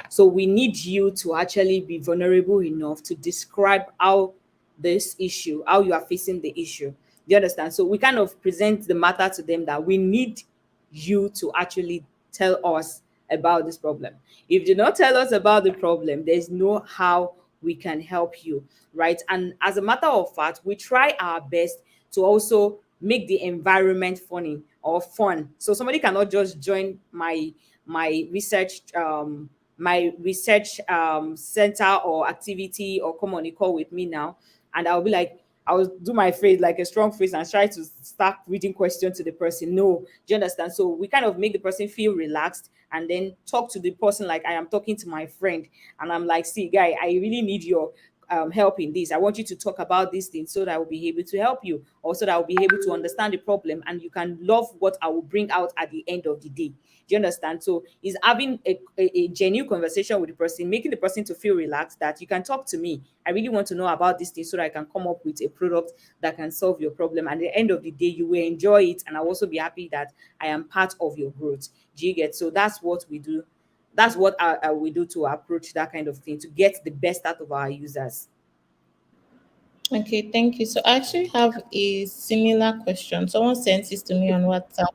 Speaker 2: So we need you to actually be vulnerable enough to describe how how you are facing the issue. Do you understand? So we kind of present the matter to them that we need you to actually tell us about this problem. If you do not tell us about the problem, there's no how we can help you, right? And as a matter of fact, we try our best to also make the environment funny or fun. So somebody cannot just join my research center or activity or come on a call with me now, and I'll be like, I'll do my face like a strong face and try to start reading questions to the person. No, do you understand? So we kind of make the person feel relaxed and then talk to the person like I am talking to my friend. And I'm like, see, guy, I really need your help in this. I want you to talk about this thing so that I will be able to help you, or so that I will be able to understand the problem and you can love what I will bring out at the end of the day. Do you understand? So is having a genuine conversation with the person, making the person to feel relaxed that you can talk to me. I really want to know about this thing so that I can come up with a product that can solve your problem. And at the end of the day, you will enjoy it. And I'll also be happy that I am part of your growth. Do you get? So that's what we do. That's what we do to approach that kind of thing, to get the best out of our users.
Speaker 1: Okay, thank you. So I actually have a similar question. Someone sent this to me on WhatsApp.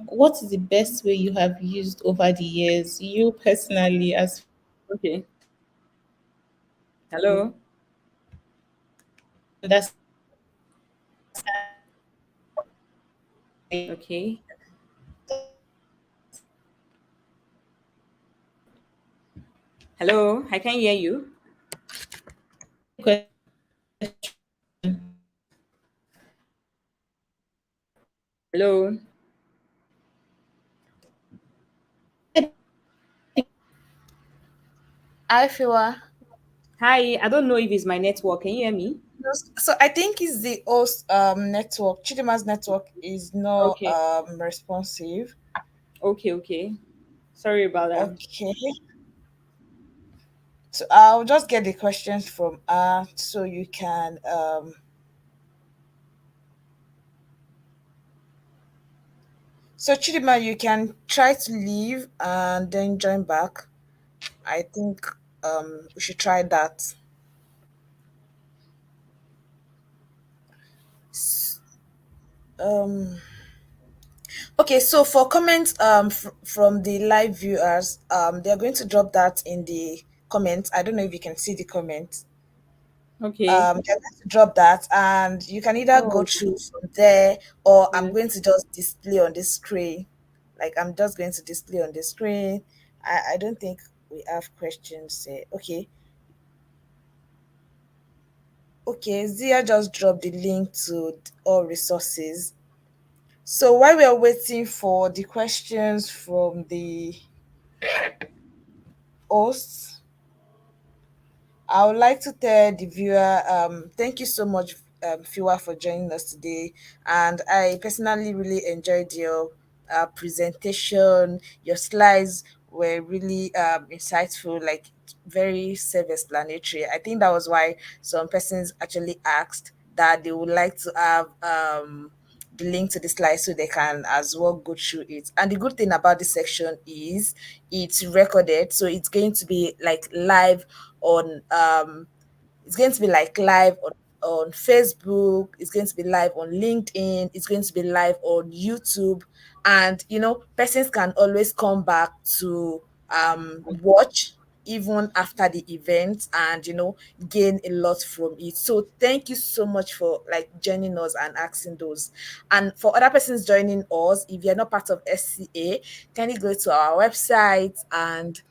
Speaker 1: What is the best way you have used over the years, you personally, as
Speaker 2: Okay. Hello.
Speaker 1: understand
Speaker 2: Okay. Hello. I can hear you.
Speaker 1: question?
Speaker 2: Hello.
Speaker 3: Hi, Fiwa.
Speaker 2: Hi. I don't know if it's my network. Can you hear me?
Speaker 3: So I think it's the host network. Chidima's network is not
Speaker 2: Okay.
Speaker 3: responsive.
Speaker 2: Okay. Okay. Sorry about that.
Speaker 3: Okay. So I'll just get the questions from so you can so Chidima, you can try to leave and then join back. I think we should try that. S- Um Okay, so for comments from the live viewers, they're going to drop that in the comments. I don't know if you can see the comments.
Speaker 2: Okay.
Speaker 3: They're going to drop that, and you can either go
Speaker 2: Oh,
Speaker 3: through from there, or I'm
Speaker 2: yes.
Speaker 3: going to just display on the screen. Like, I'm just going to display on the screen. I don't think we have questions there. Okay. Okay, Zia just dropped the link to all resources. So while we are waiting for the questions from the hosts, I would like to tell the viewer, thank you so much, Fiwa, for joining us today. And I personally really enjoyed your presentation. Your slides were really insightful, like very self-explanatory. I think that was why some persons actually asked that they would like to have the link to the slide so they can as well go through it. And the good thing about this section is it's recorded, so it's going to be like live on it's going to be like live on Facebook, it's going to be live on LinkedIn, it's going to be live on YouTube. And persons can always come back to watch even after the event, and gain a lot from it. So thank you so much for like joining us and asking those. And for other persons joining us, if you're not part of SCA, kindly go to our website and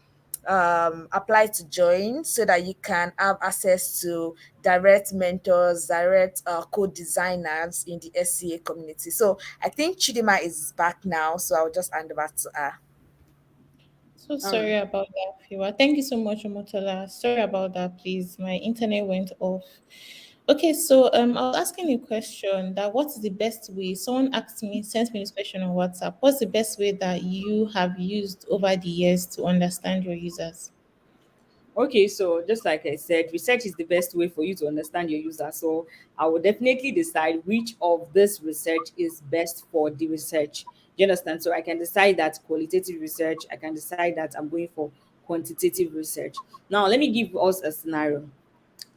Speaker 3: apply to join so that you can have access to direct mentors, direct co-designers in the SCA community. So I think Chidima is back now, so I'll just hand over to her.
Speaker 1: So
Speaker 2: All right.
Speaker 1: sorry about that, Fiwa. Thank you so much, Omotola. Sorry about that, please. My internet went off. Okay, so I was asking a question that what is the best way? Someone asked me, sent me this question on WhatsApp. What's the best way that you have used over the years to understand your users?
Speaker 2: Okay, so just like I said, research is the best way for you to understand your user. So I will definitely decide which of this research is best for the research. Do you understand? So I can decide that qualitative research, I can decide that I'm going for quantitative research. Now, let me give us a scenario.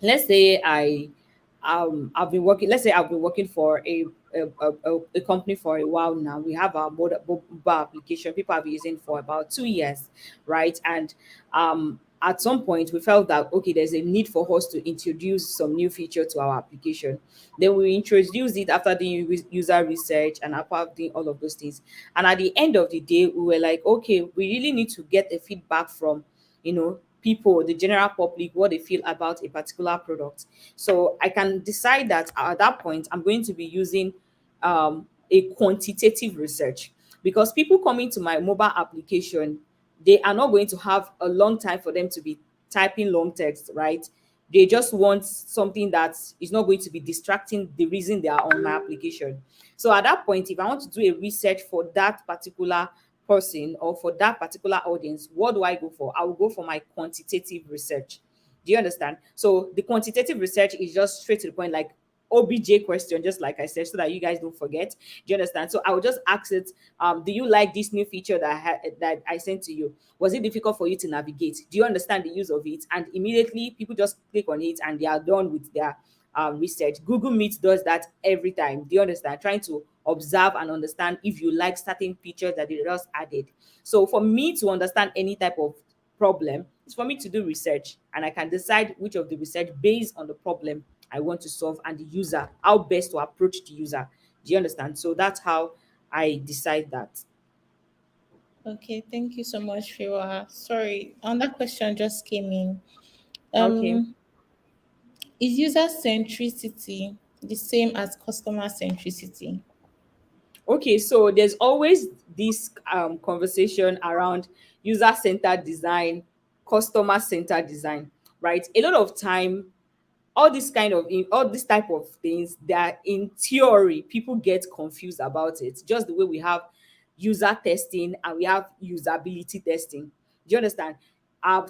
Speaker 2: Let's say I've been working, let's say I've been working for a company for a while now. We have our mobile application people have been using for about 2 years, right? And at some point we felt that okay, there's a need for us to introduce some new feature to our application. Then we introduced it after doing user research and after doing all of those things. And at the end of the day, we were like, okay, we really need to get the feedback from people, the general public, what they feel about a particular product. So I can decide that at that point I'm going to be using a quantitative research, because people coming to my mobile application, they are not going to have a long time for them to be typing long text, right? They just want something that is not going to be distracting the reason they are on my application. So at that point, if I want to do a research for that particular person or for that particular audience, what do I go for? I will go for my quantitative research. Do you understand? So the quantitative research is just straight to the point, like OBJ question, just like I said, so that you guys don't forget. Do you understand? So I will just ask it, do you like this new feature that I sent to you? Was it difficult for you to navigate? Do you understand the use of it? And immediately people just click on it and they are done with their research. Google Meet does that every time. Do you understand? Trying to observe and understand if you like certain features that they just added. So for me to understand any type of problem, it's for me to do research, and I can decide which of the research based on the problem I want to solve and the user, how best to approach the user. Do you understand? So that's how I decide that.
Speaker 1: Okay, thank you so much, Fiwa. Sorry, on that question just came in.
Speaker 2: Okay.
Speaker 1: Um, is user centricity the same as customer centricity?
Speaker 2: Okay, so there's always this conversation around user-centered design, customer-centered design, right? A lot of time, all this type of things that in theory people get confused about it, just the way we have user testing and we have usability testing. Do you understand?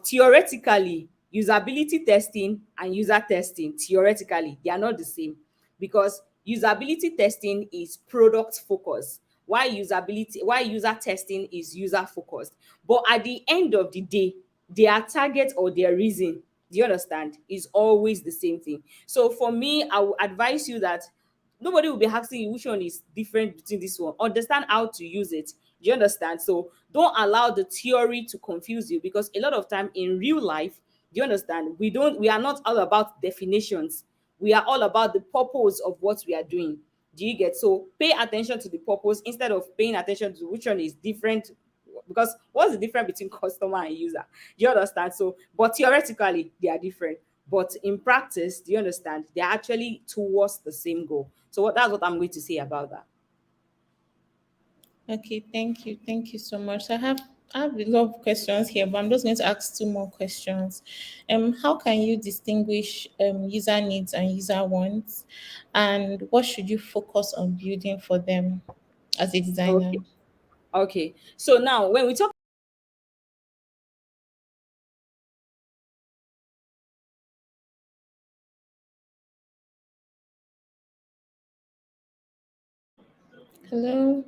Speaker 2: Theoretically, usability testing and user testing, theoretically they are not the same, because usability testing is product focused, while user testing is user focused. But at the end of the day, their target or their reason, do you understand, is always the same thing. So for me, I will advise you that nobody will be asking you which one is different between this one. Understand how to use it. Do you understand? So don't allow the theory to confuse you, because a lot of time in real life, do you understand, we are not all about definitions. We are all about the purpose of what we are doing. Do you get? So pay attention to the purpose instead of paying attention to which one is different, because what's the difference between customer and user? Do you understand? So but theoretically they are different, but in practice, do you understand, they're actually towards the same goal. So that's what I'm going to say about that.
Speaker 1: Okay, thank you so much. I have a lot of questions here, but I'm just going to ask two more questions. How can you distinguish user needs and user wants, and what should you focus on building for them as a
Speaker 2: Okay.
Speaker 1: designer?
Speaker 2: Okay, so now when we talk,
Speaker 1: Hello.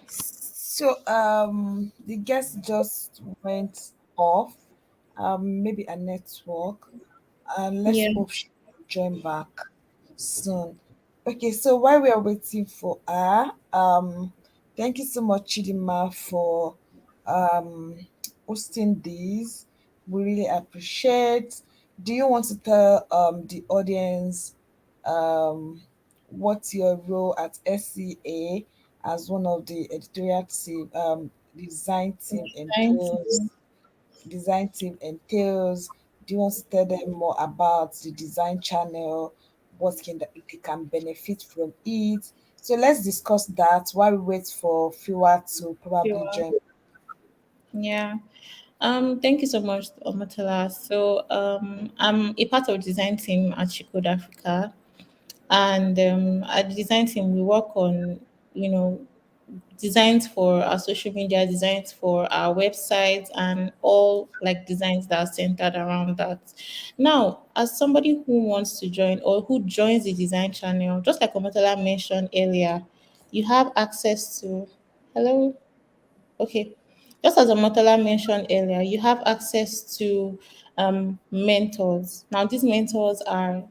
Speaker 3: So the guest just went off. Maybe a network. And let's
Speaker 1: Yeah.
Speaker 3: hope she can join back soon. Okay, so while we are waiting for her, thank you so much, Chidinma, for um hosting these. We really appreciate. Do you want to tell the audience what's your role at SCA as one of the editorial team, design team
Speaker 1: Thank
Speaker 3: entails?
Speaker 1: you.
Speaker 3: Design team entails? Do you want to tell them more about the design channel? What can they can benefit from it? So let's discuss that while we wait for Fiwa to probably
Speaker 1: Sure.
Speaker 3: join.
Speaker 1: Yeah. Thank you so much, Omotola. So, I'm a part of design team at Chicode Africa, and at the design team we work on, you know, designs for our social media, designs for our websites, and all like designs that are centered around that. Now, as somebody who wants to join or who joins the design channel, just like Omotola mentioned earlier, you have access to. Hello. Okay. Just as Omotola mentioned earlier, you have access to mentors. Now, these mentors are,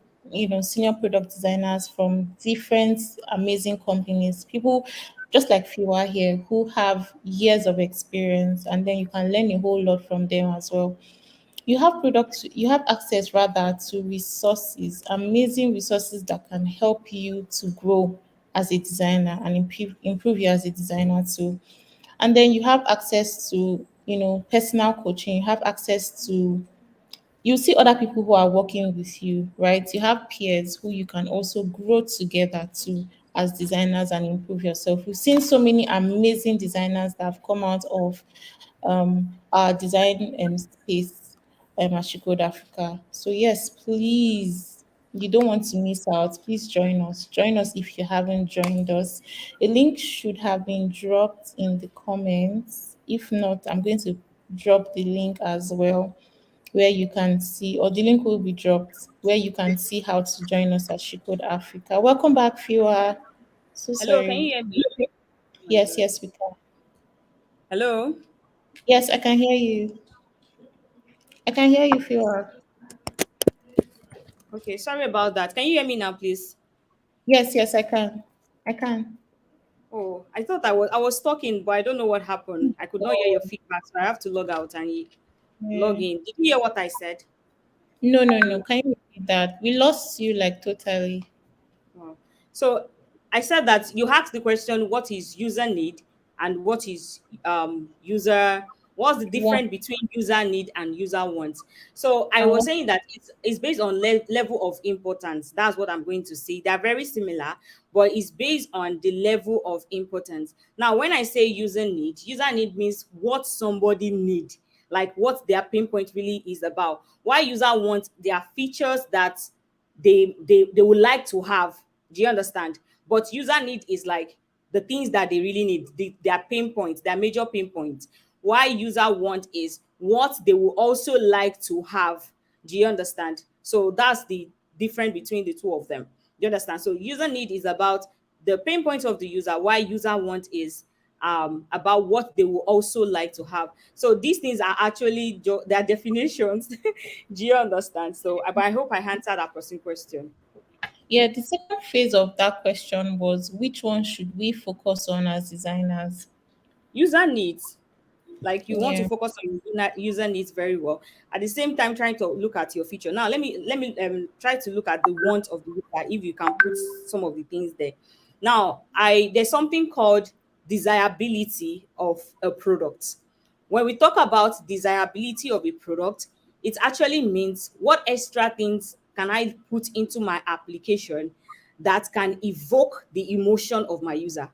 Speaker 1: senior product designers from different amazing companies, people just like Fiwa here who have years of experience, and then you can learn a whole lot from them as well. You have access rather to resources, amazing resources that can help you to grow as a designer and improve you as a designer too. And then you have access to, personal coaching. You have access to, you see other people who are working with you, right? You have peers who you can also grow together to as designers and improve yourself. We've seen so many amazing designers that have come out of our design space at Shikode Africa. So yes, please, you don't want to miss out. Please join us. Join us if you haven't joined us. A link should have been dropped in the comments. If not, I'm going to drop the link as well, where you can see, or the link will be dropped where you can see how to join us at Shikode Africa. Welcome back, Fiwa. So
Speaker 2: hello, can
Speaker 1: sorry.
Speaker 2: you hear me? Oh my
Speaker 1: Yes,
Speaker 2: god.
Speaker 1: yes, we can.
Speaker 2: Hello.
Speaker 1: Yes, I can hear you. I can hear you, Fiwa.
Speaker 2: Okay, sorry about that. Can you hear me now, please?
Speaker 1: Yes, yes, I can. I can.
Speaker 2: Oh, I thought I was talking, but I don't know what happened. I could not hear your
Speaker 1: Oh,
Speaker 2: feedback, so I have to log out and log
Speaker 1: yeah.
Speaker 2: in. Did you hear what I said?
Speaker 1: No, no, no. Can you repeat that? We lost you like totally.
Speaker 2: Wow. So I said that you asked the question, what is user need and what is user, what's the
Speaker 1: One.
Speaker 2: difference between user need and user want? So I
Speaker 1: And
Speaker 2: was
Speaker 1: one.
Speaker 2: saying that it's based on level of importance. That's what I'm going to say. They're very similar, but it's based on the level of importance. Now, when I say user need means what somebody need, like what their pinpoint really is about. Why user want their features that they would like to have. Do you understand? But user need is like the things that they really need, their pain points, their major pain points. Why user want is what they will also like to have. Do you understand? So that's the difference between the two of them. Do you understand? So user need is about the pain points of the user, why user want is about what they will also like to have. So these things are actually their definitions. Do you understand? So I hope I answered that person question.
Speaker 1: Yeah, the second phase of that question was which one should we focus on as designers?
Speaker 2: User needs. Like you want to
Speaker 1: Yeah.
Speaker 2: focus on user needs very well, at the same time trying to look at your future. Now let me try to look at the want of the user, if you can put some of the things there. Now I there's something called desirability of a product. When we talk about desirability of a product, it actually means what extra things can I put into my application that can evoke the emotion of my user,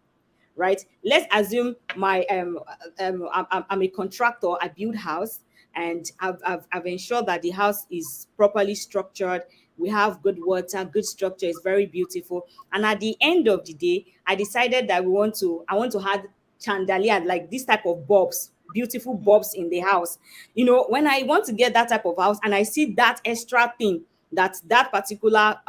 Speaker 2: right? Let's assume my I'm a contractor. I build house, and I've ensured that the house is properly structured. We have good water, good structure. It's very beautiful. And at the end of the day, I decided that I want to add chandelier, like this type of bulbs, beautiful bulbs in the house. When I want to get that type of house and I see that extra thing that particular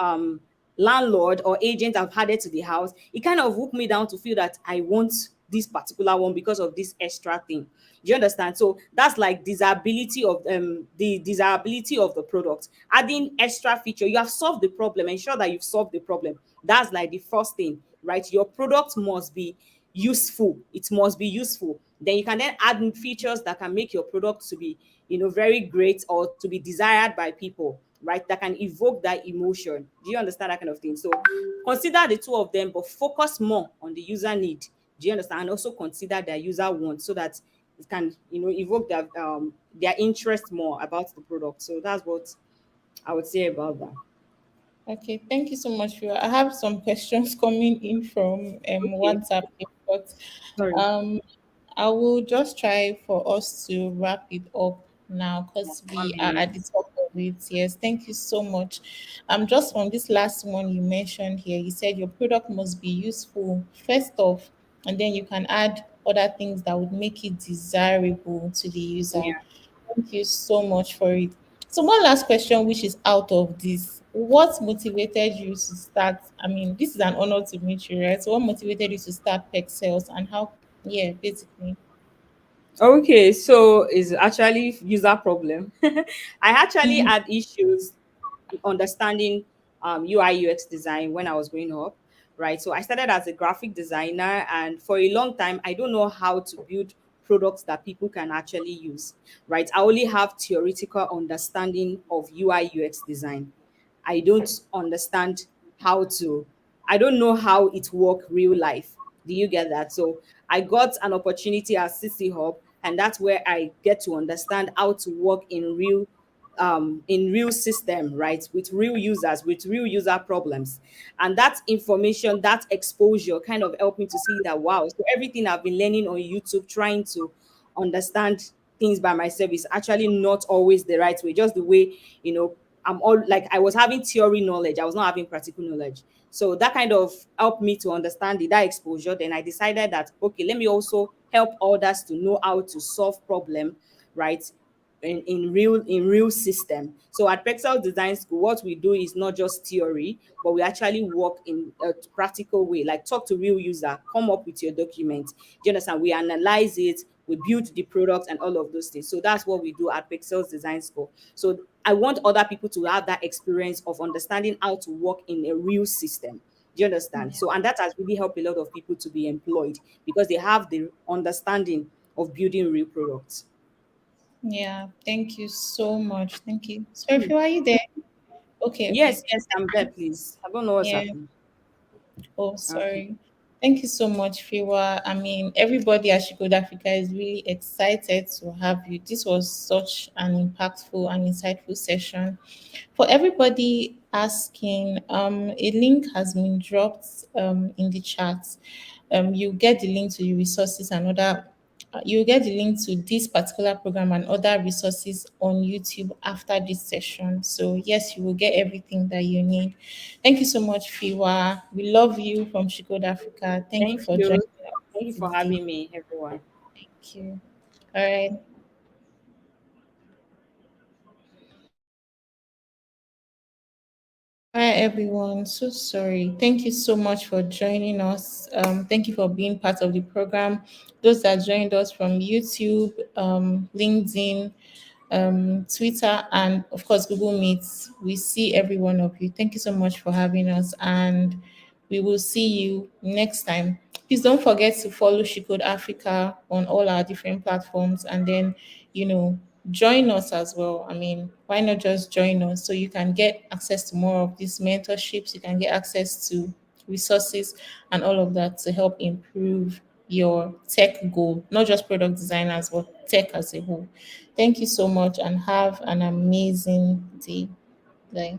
Speaker 2: landlord or agent have added to the house, it kind of hooked me down to feel that I want this particular one because of this extra thing. Do you understand? So that's like the desirability of the product. Adding extra feature, you have solved the problem. Ensure that you've solved the problem. That's like the first thing, right? Your product must be useful. It must be useful. Then you can then add in features that can make your product to be, very great or to be desired by people, right? That can evoke that emotion. Do you understand that kind of thing? So consider the two of them, but focus more on the user need. Do you understand? And also consider their user want, so that it can, evoke their interest more about the product. So that's what I would say about that.
Speaker 1: Okay, thank you so much. I have some questions coming in from
Speaker 2: Okay.
Speaker 1: WhatsApp, but
Speaker 2: Sorry.
Speaker 1: um, I will just try for us to wrap it up now because
Speaker 2: One
Speaker 1: we are
Speaker 2: minute.
Speaker 1: at the top of it. Yes, thank you so much. Just on this last one you mentioned here, you said your product must be useful first off, and then you can add other things that would make it desirable to the user.
Speaker 2: Yeah.
Speaker 1: Thank you so much for it. So one last question, which is out of this. What motivated you to start? I mean, this is an honor to meet you, right? So what motivated you to start Perxels and how, yeah, basically.
Speaker 2: Okay, so it's actually user problem. I actually
Speaker 1: Mhm.
Speaker 2: had issues understanding UI UX design when I was growing up, right? So I started as a graphic designer, and for a long time, I don't know how to build products that people can actually use, right? I only have theoretical understanding of UI UX design. I don't understand how to, I don't know how it work real life. Do you get that? So I got an opportunity at CC Hub, and that's where I get to understand how to work in real system, right, with real users, with real user problems. And that information, that exposure kind of helped me to see that, wow, so everything I've been learning on YouTube, trying to understand things by myself, is actually not always the right way. Just the way, I'm all like, I was having theory knowledge, I was not having practical knowledge. So that kind of helped me to understand that exposure. Then I decided that, okay, let me also help others to know how to solve problem, right, in real system. So at Perxels Design School, what we do is not just theory, but we actually work in a practical way, like talk to real user, come up with your document. Do you understand? We analyze it, we build the product and all of those things. So that's what we do at Perxels Design School. So I want other people to have that experience of understanding how to work in a real system. Do you understand?
Speaker 1: Yeah.
Speaker 2: So, and that has really helped a lot of people to be employed because they have the understanding of building real products.
Speaker 1: Yeah, thank you so much. Thank you. So if you are you there? Okay,
Speaker 2: Yes,
Speaker 1: okay.
Speaker 2: yes, I'm there, please. I don't know what's
Speaker 1: Yeah.
Speaker 2: happening.
Speaker 1: Oh,
Speaker 2: Okay.
Speaker 1: sorry. Thank you so much, Fiwa. I mean, everybody at Shikoda Africa is really excited to have you. This was such an impactful and insightful session. For everybody asking, a link has been dropped in the chat. You get the link to the resources and other. You get the link to this particular program and other resources on YouTube after this session. So yes, you will get everything that you need. Thank you so much, Fiwa. We love you from Shikod Africa. Thank you
Speaker 2: Thank
Speaker 1: for joining
Speaker 2: you. Thank you
Speaker 1: us
Speaker 2: for
Speaker 1: today.
Speaker 2: having me, everyone.
Speaker 1: Thank you. All right. All right, everyone. So sorry. Thank you so much for joining us. Thank you for being part of the program. Those that joined us from YouTube, LinkedIn, Twitter, and of course Google Meets. We see every one of you. Thank you so much for having us, and we will see you next time. Please don't forget to follow She Code Africa on all our different platforms, and then you know join us as well. I mean, why not just join us so you can get access to more of these mentorships, you can get access to resources and all of that to help improve your tech goal, not just product designers, but tech as a whole. Thank you so much and have an amazing day. Bye.